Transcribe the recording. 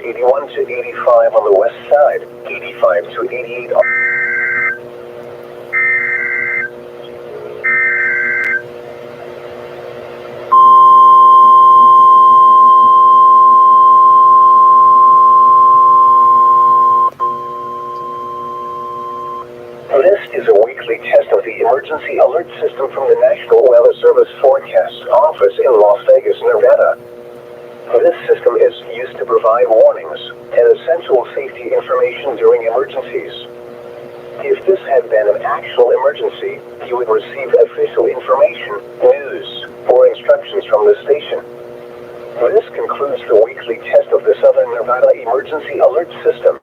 81 to 85 on the west side, 85 to 88 on This is a weekly test of the emergency alert system from the National Weather Service Forecast Office in Las Vegas, Nevada. This system is used to provide warnings and essential safety information during emergencies. If this had been an actual emergency, you would receive official information, news, or instructions from the station. This concludes the weekly test of the Southern Nevada Emergency Alert System.